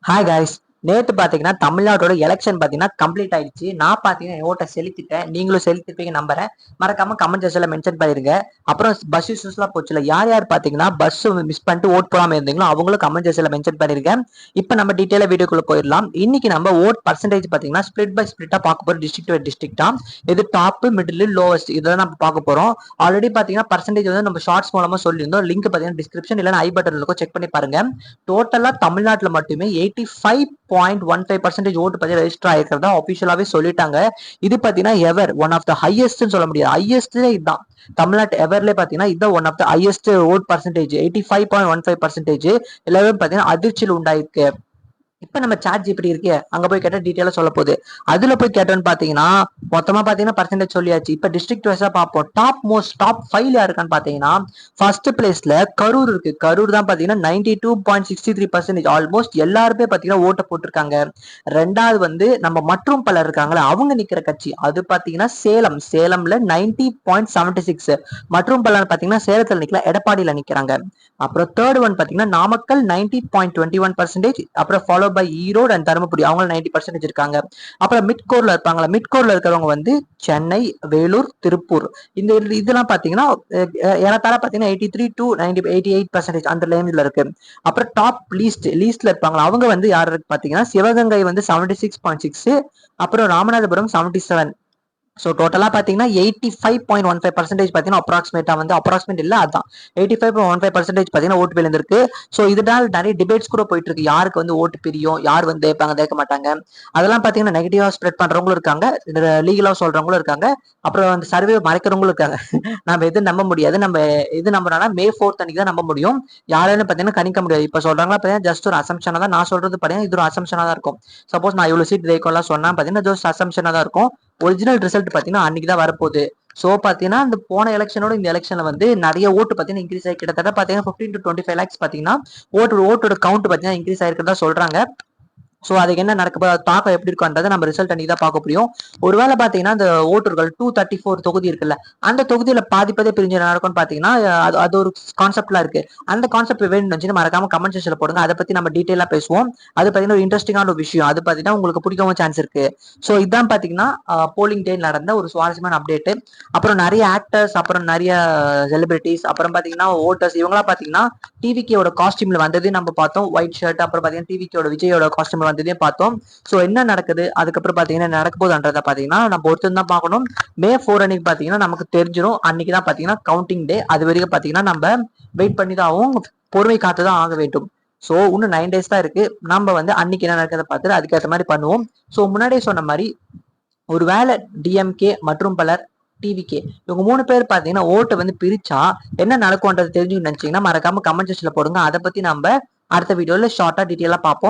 Hi guys. நேத்து பாத்தீங்கன்னா தமிழ்நாட்டோட எலெக்ஷன் பாத்தீங்கன்னா கம்ப்ளீட் ஆயிடுச்சு. நான் பாத்தீங்கன்னா என் ஓட்டை செலுத்திட்டேன். நீங்களும் செலுத்திருப்பீங்க நம்புறேன். மறக்காம கமெண்ட் செக்ஷன்ல மென்ஷன் பண்ணிருங்க. அப்புறம் பஸ் இஷ்யூஸ் எல்லாம் போச்சுல, யார் யார் பாத்தீங்கன்னா பஸ் மிஸ் பண்ணிட்டு ஓட் போடாம இருந்தீங்களோ அவங்களும் கமெண்ட் செக்ஷன்ல மென்ஷன் பண்ணிருங்க. இப்ப நம்ம டீட்டெயிலா வீடியோக்குள்ள போயிடலாம். இன்னைக்கு நம்ம ஓட் பர்சன்டேஜ் பாத்தீங்கன்னா ஸ்பிளிட் பை ஸ்பிளிட்டா பார்க்க போறோம். டிஸ்ட்ரிக்ட் டிஸ்ட்ரிக்டா இது டாப், மிடில், லோவஸ்ட் இதெல்லாம் நம்ம பார்க்க போறோம். ஆல்ரெடி பாத்தீங்கன்னா பர்சன்டேஜ் வந்து நம்ம ஷார்ட்ஸ் மூலமா சொல்லியிருந்தோம். லிங்க் பாத்தீங்கன்னா டிஸ்கிரிப்ஷன் இல்லைன்னா ஐ பட்டன் இருக்கும், செக் பண்ணி பாருங்க. டோட்டலா தமிழ்நாட்டுல மட்டுமே 85.15% ஓட்டு பத்தி ரெஜிஸ்டர் ஆயிருக்கிறதா ஆஃபிஷியலாவே சொல்லிட்டாங்க. இது பாத்தீங்கன்னா ever one of the highest சொல்ல முடியாது. ஹையஸ்ட் இதுதான் தமிழ்நாட்டு எவர்ல பாத்தீங்கன்னா இதுதான் one of the highest vote percentage. 85.15% எல்லாரும் பாத்தீங்கன்னா அதிர்ச்சியில் உண்டாயிருக்கு. இப்ப நம்ம சாட் ஜிபிடி இருக்கு, அங்க போய் கேட்டா டீட்டெயிலா சொல்ல போகுது. அதுல போய் கேட்டோம்னு பாத்தீங்கன்னா மொத்தமா பாத்தீங்கன்னா பர்சன்டேஜ் சொல்லியாச்சு. இப்ப டிஸ்ட்ரிக்ட் வைஸா பார்ப்போம். டாப் 5 யாருக்கான்னு பாத்தீங்கன்னா ஃபர்ஸ்ட் பிளேஸ்ல கரூர் இருக்கு. கரூர் தான் பாத்தீங்கன்னா 92.63%. ஆல்மோஸ்ட் எல்லாருமே பாத்தீங்கன்னா ஓட்ட போட்டிருக்காங்க. ரெண்டாவது வந்து நம்ம மற்றும் பலர் இருக்காங்களே அவங்க நிக்கிற கட்சி அது பாத்தீங்கன்னா சேலம்ல 90.76. மற்றும் பலர் பாத்தீங்கன்னா சேலத்துல நிக்கல, எடப்பாடியில நிக்கிறாங்க. அப்புறம் தேர்ட் ஒன் பாத்தீங்கன்னா நாமக்கல் 90.21%. அப்புறம் follow by Erode and Dharmapuri அவங்க 90% இருக்காங்க. அப்புறம் மிட்கோர்ல இருப்பாங்களா, மிட்கோர்ல இருக்கிறவங்க வந்து சென்னை, வேலூர், திருப்பூர் இந்த இதெல்லாம் பாத்தீங்கன்னா ஏறத்தாழ பாத்தீங்கன்னா 83 to 88% அந்த லைன்ல இருக்கு. அப்புறம் டாப் லீஸ்ட்ல இருப்பாங்களா அவங்க வந்து யாரு பாத்தீங்கன்னா சிவகங்கை வந்து 76.6, அப்புறம் ராமநாதபுரம் 77. ஸோ டோட்டலா பாத்தீங்கன்னா 85.15% பாத்தீங்கன்னா அப்ராக்சிமேட்டா வந்து அப்ராக்சிமேட் இல்ல அதான் 85.15% பாத்தீங்கன்னா ஓட்டு விழுந்திருக்கு. ஸோ இதனால நிறைய டிபேட்ஸ் கூட போயிட்டு இருக்கு. யாருக்கு வந்து ஓட்டு பிரியும், யார் வந்து தேய்க்க மாட்டாங்க, அதெல்லாம் பாத்தீங்கன்னா நெகட்டிவா ஸ்ப்ரெட் பண்றவங்களும் இருக்காங்க, லீகலா சொல்றவங்களும் இருக்காங்க, அப்புறம் அந்த சர்வே மறைக்கிறவங்களும் இருக்காங்க. நம்ம எது நம்ப முடியாது. நம்ம எது நம்புறோம்னா May 4th அன்னைக்கு தான் நம்ப முடியும். யாருன்னு பாத்தீங்கன்னா கணிக்க முடியாது. இப்ப சொல்றாங்களா பாத்தீங்கன்னா ஜஸ்ட் ஒரு அசம்ஷனா தான் நான் சொல்றது. பாத்தீங்கன்னா இது ஒரு அசம்ஷனா தான் இருக்கும். சப்போஸ் நான் இவ்வளவு சீட் ஜெயிக்கும்லாம் சொன்னா பாத்தீங்கன்னா ஜஸ்ட் அசம்ஷனா தான் இருக்கும். ஒரிஜினல் ரிசல்ட் பாத்தீங்கன்னா அன்னைக்கு தான் வரப்போகுது. சோ பாத்தீங்கன்னா இந்த போன எலெக்ஷனோட இந்த எலெக்ஷன்ல வந்து நிறைய ஓட்டு பாத்தீங்கன்னா இன்க்ரீஸ் ஆகி கிட்டத்தட்ட பாத்தீங்கன்னா 15 to 25 lakhs பாத்தீங்கன்னா ஓட்டோட கவுண்ட் பாத்தீங்கன்னா இன்க்ரீஸ் ஆயிருக்கிறதா சொல்றாங்க. சோ அதுக்கு என்ன நடக்க போகுது, தாக்கம் எப்படி இருக்கும்ன்றதை நம்ம ரிசல்ட் அன்னைக்கு தான் பார்க்க முடியும். ஒருவேளை பாத்தீங்கன்னா இந்த ஓட்டர்கள் 234 தொகுதி இருக்குல்ல, அந்த தொகுதியில பாதி பிரிஞ்சு நடக்கும்னு பாத்தீங்கன்னா அது ஒரு கான்செப்ட்லாம் இருக்கு. அந்த கான்செப்ட் வேணும்னு மறக்காம கமெண்ட் செக்ஷன்ல போடுங்க. அதை பத்தி நம்ம டீட்டெயிலா பேசுவோம். அது பாத்தீங்கன்னா ஒரு இன்ட்ரெஸ்டிங்கான ஒரு விஷயம். அது பாத்தீங்கன்னா உங்களுக்கு பிடிக்கவும் சான்ஸ் இருக்கு. சோ இதான் பாத்தீங்கன்னா போலிங் டே நடந்த ஒரு சுவாரஸ்யமான அப்டேட். அப்புறம் நிறைய ஆக்டர்ஸ், அப்புறம் நிறைய செலிபிரிட்டிஸ், அப்புறம் பாத்தீங்கன்னா ஓட்டர்ஸ் இவங்கலாம் பாத்தீங்கன்னா டிவிக்கோட காஸ்டியூம்ல வந்ததே நம்ம பார்த்தோம். ஒயிட் ஷர்ட், அப்புறம் பாத்தீங்கன்னா டிவிக்கோட விஜயோட காஸ்டியூம்ல வந்ததே பார்த்தோம். சோ என்ன நடக்குது, அதுக்கப்புறம் பாத்தீங்கன்னா நடக்க போகுதுன்றத பாத்தீங்கன்னா நம்ம ஒருத்தர் தான் பார்க்கணும். May 4 அன்னைக்கு பாத்தீங்கன்னா நமக்கு தெரிஞ்சிடும். அன்னைக்கு தான் பாத்தீங்கன்னா கவுண்டிங் டே. அது வரைக்கும் பாத்தீங்கன்னா நம்ம வெயிட் பண்ணி தான் ஆகும், பொறுமை காத்துதான் ஆக வேண்டும். சோ இன்னும் 9 days தான் இருக்கு. நம்ம வந்து அன்னைக்கு என்ன நடக்கிறத பார்த்துட்டு அதுக்கேற்ற மாதிரி பண்ணுவோம். சோ முன்னாடியே சொன்ன மாதிரி ஒருவேளை டிஎம்கே மற்றும் பலர் டிவிகே இவங்க 3 பேர் பாத்தீங்கன்னா ஓட்டை வந்து பிரிச்சா என்ன நடக்கும்ன்றது தெரிஞ்சுக்கணும்னு நினைச்சீங்கன்னா மறக்காம கமெண்ட் செக்ஷன்ல போடுங்க. அதை பத்தி நம்ம அடுத்த வீடியோல ஷார்ட்டா டீட்டெயிலா பார்ப்போம்.